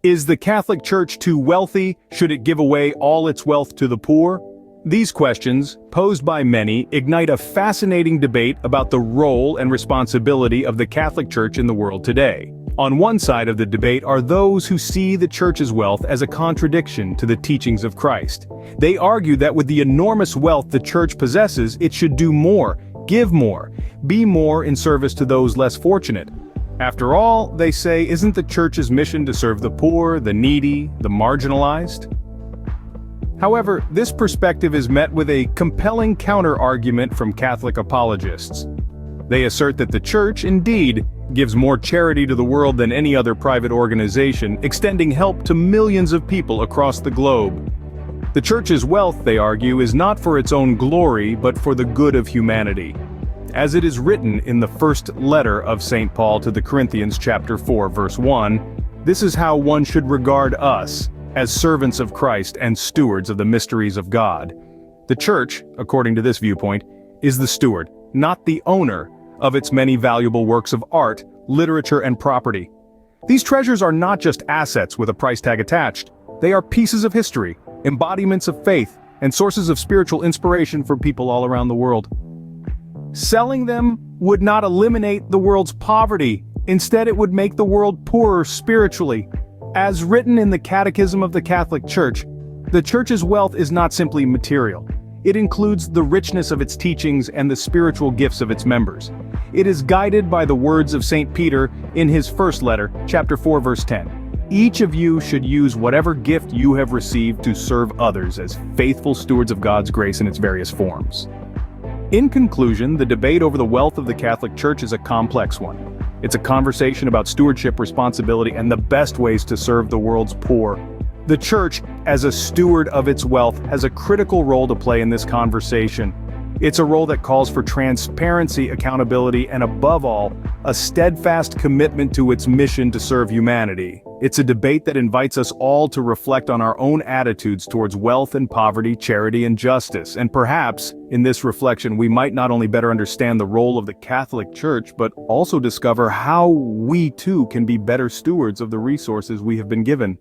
Is the Catholic Church too wealthy? Should it give away all its wealth to the poor? These questions, posed by many, ignite a fascinating debate about the role and responsibility of the Catholic Church in the world today. On one side of the debate are those who see the Church's wealth as a contradiction to the teachings of Christ. They argue that with the enormous wealth the Church possesses, it should do more, give more, be more in service to those less fortunate. After all, they say, isn't the Church's mission to serve the poor, the needy, the marginalized? However, this perspective is met with a compelling counter-argument from Catholic apologists. They assert that the Church, indeed, gives more charity to the world than any other private organization, extending help to millions of people across the globe. The Church's wealth, they argue, is not for its own glory, but for the good of humanity. As it is written in the first letter of St. Paul to the Corinthians chapter 4 verse 1, this is how one should regard us, as servants of Christ and stewards of the mysteries of God. The Church, according to this viewpoint, is the steward, not the owner, of its many valuable works of art, literature and property. These treasures are not just assets with a price tag attached. They are pieces of history, embodiments of faith, and sources of spiritual inspiration for people all around the world. Selling them would not eliminate the world's poverty. Instead, it would make the world poorer spiritually. As written in the Catechism of the Catholic Church, the Church's wealth is not simply material. It includes the richness of its teachings and the spiritual gifts of its members. It is guided by the words of St. Peter in his first letter, chapter 4 verse 10. Each of you should use whatever gift you have received to serve others as faithful stewards of God's grace in its various forms. In conclusion, the debate over the wealth of the Catholic Church is a complex one. It's a conversation about stewardship, responsibility, and the best ways to serve the world's poor. The Church, as a steward of its wealth, has a critical role to play in this conversation. It's a role that calls for transparency, accountability, and above all, a steadfast commitment to its mission to serve humanity. It's a debate that invites us all to reflect on our own attitudes towards wealth and poverty, charity and justice. And perhaps, in this reflection, we might not only better understand the role of the Catholic Church, but also discover how we too can be better stewards of the resources we have been given.